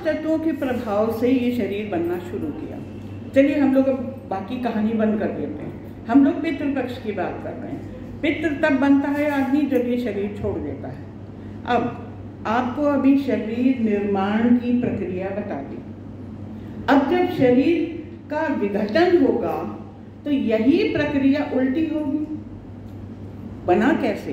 तत्वों के प्रभाव से ये शरीर बनना शुरू किया। चलिए हम लोग अब बाकी कहानी बंद कर देते हैं, हम लोग पितृपक्ष की बात कर रहे हैं। पितृ तब बनता है आदमी जब ये शरीर छोड़ देता है। अब आपको अभी शरीर निर्माण की प्रक्रिया बता दी। अब जब शरीर का विघटन होगा तो यही प्रक्रिया उल्टी होगी। बना कैसे?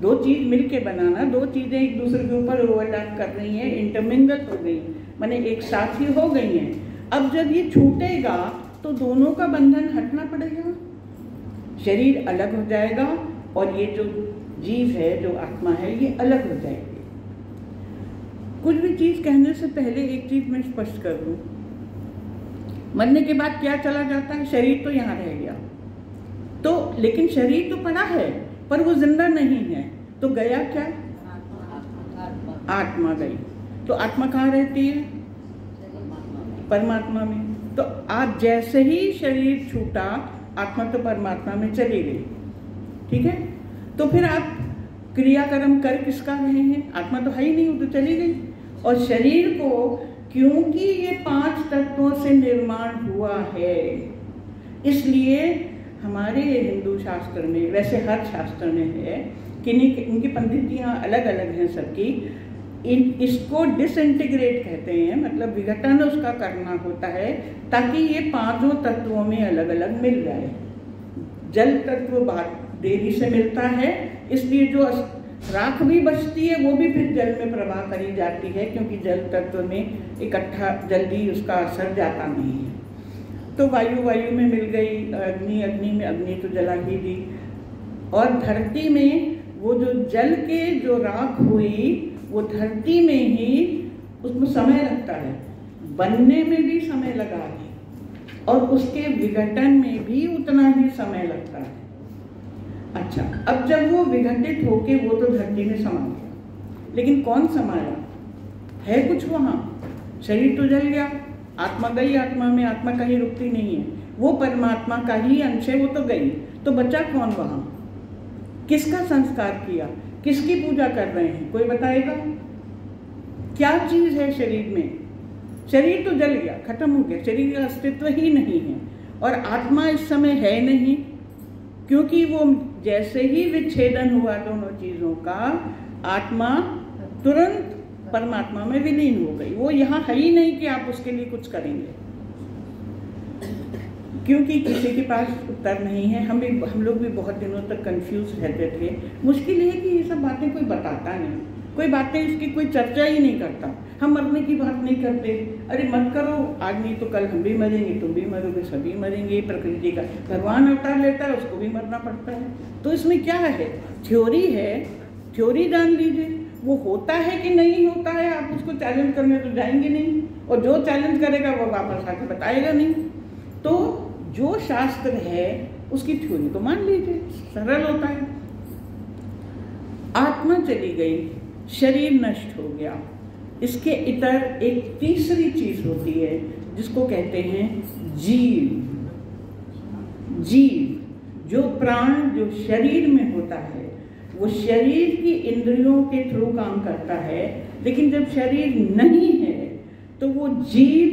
दो चीज मिलके बनाना, दो चीजें एक दूसरे के ऊपर ओवरलैप कर रही हैं, इंटरमिंगल हो गई, माने एक साथ ही हो गई हैं। अब जब ये छूटेगा तो दोनों का बंधन हटना पड़ेगा, शरीर अलग हो जाएगा और ये जो जीव है, जो आत्मा है, ये अलग हो जाएगी। कुछ भी चीज कहने से पहले एक चीज मैं स्पष्ट कर दूं, मरने के बाद क्या चला जाता है? शरीर तो यहाँ रह गया, तो लेकिन शरीर तो पड़ा है पर वो जिंदा नहीं है, तो गया क्या? आत्मा गई। तो आत्मा कहाँ रहती है? परमात्मा में। तो आप जैसे ही शरीर छूटा, आत्मा तो परमात्मा में चली गई, ठीक है? तो फिर आप क्रियाकर्म कर किसका रहे हैं? आत्मा तो है ही नहीं, वो तो चली गई। और शरीर को, क्योंकि ये 5 तत्वों से निर्माण हुआ है, इसलिए हमारे हिंदू शास्त्र में, वैसे हर शास्त्र में है कि इनकी पंडितियाँ अलग अलग हैं सबकी, इसको डिसइंटीग्रेट कहते हैं, मतलब विघटन उसका करना होता है ताकि ये 5 तत्वों में अलग अलग मिल जाए। जल तत्व देरी से मिलता है, इसलिए जो राख भी बचती है वो भी फिर जल में प्रवाह करी जाती है, क्योंकि जल तत्व में इकट्ठा जल्दी उसका असर जाता नहीं है। तो वायु में मिल गई, अग्नि में अग्नि तो जला ही दी, और धरती में वो जो जल के जो राख हुई वो धरती में ही, उसमें समय लगता है, बनने में भी समय लगा है और उसके विघटन में भी उतना ही समय लगता है। अच्छा, अब जब वो विघटित होके वो तो धरती में समा गया, लेकिन कौन समाया है? कुछ वहां, शरीर तो जल गया, आत्मा गई, आत्मा में आत्मा कहीं रुकती नहीं है, वो परमात्मा का ही अंश है, वो तो गई, तो बचा कौन वहां? किसका संस्कार किया? किसकी पूजा कर रहे हैं? कोई बताएगा? क्या चीज है शरीर में? शरीर तो जल गया, खत्म हो गया, शरीर का अस्तित्व ही नहीं है, और आत्मा इस समय है नहीं, क्योंकि वो जैसे ही विच्छेदन हुआ दोनों चीजों का, आत्मा तुरंत परमात्मा में विलीन हो गई। वो यहाँ है ही नहीं कि आप उसके लिए कुछ करेंगे, क्योंकि किसी के पास उत्तर नहीं है। हम लोग भी बहुत दिनों तक कंफ्यूज रहते थे। मुश्किल है कि ये सब बातें कोई बताता नहीं, कोई बातें इसकी कोई चर्चा ही नहीं करता। हम मरने की बात नहीं करते, अरे मत करो, आज नहीं तो कल हम भी मरेंगे, तुम भी मरोगे, सभी मरेंगे, प्रकृति का भगवान अवतार लेता है, उसको भी मरना पड़ता है। तो इसमें क्या है? थ्योरी है, थ्योरी जान लीजिए, वो होता है कि नहीं होता है, आप उसको चैलेंज करने तो जाएंगे नहीं, और जो चैलेंज करेगा वो वापस आके बताएगा नहीं। तो जो शास्त्र है उसकी थ्योरी को मान लीजिए, सरल होता है। आत्मा चली गई, शरीर नष्ट हो गया, इसके इतर एक तीसरी चीज होती है जिसको कहते हैं जीव। जीव जो प्राण जो शरीर में होता है, वो शरीर की इंद्रियों के थ्रू काम करता है, लेकिन जब शरीर नहीं है तो वो जीव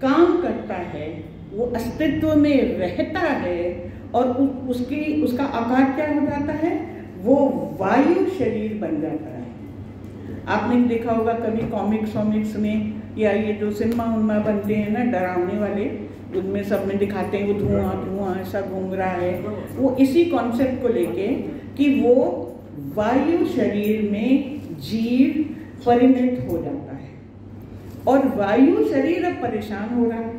काम करता है, वो अस्तित्व में रहता है, और उसका आकार क्या हो जाता है? वो वायु शरीर बन जाता है। आपने देखा होगा कभी कॉमिक्स में, या ये जो सिनेमा उनमा बनते हैं ना डरावने वाले, उनमें सब में दिखाते हैं वो धुआं ऐसा घूम रहा है, वो इसी कॉन्सेप्ट को लेके कि वो वायु शरीर में जीव परिणत हो जाता है, और वायु शरीर अब परेशान हो रहा है,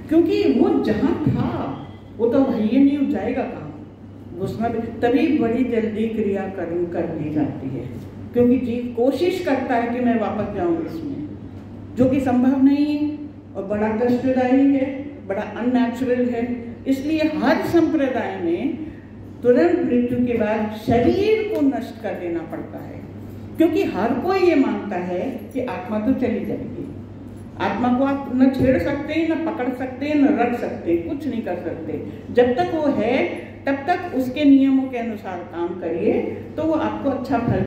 क्योंकि वो जहां था वो तो भैया नहीं हो जाएगा काम, उसमें तभी बड़ी जल्दी क्रियाकर्म कर दी जाती है, क्योंकि जीव कोशिश करता है कि मैं वापस जाऊं इसमें, जो कि संभव नहीं है और बड़ा कष्टदायी है, बड़ा अननेचुरल है। इसलिए हर संप्रदाय में तुरंत मृत्यु के बाद शरीर को नष्ट कर देना पड़ता है, क्योंकि हर कोई ये मानता है कि आत्मा तो चली जाएगी, आत्मा को आप न छेड़ सकते, न पकड़ सकते, न रख सकते, कुछ नहीं कर सकते। जब तक वो है तब तक उसके नियमों के अनुसार काम करिए तो वो आपको अच्छा फल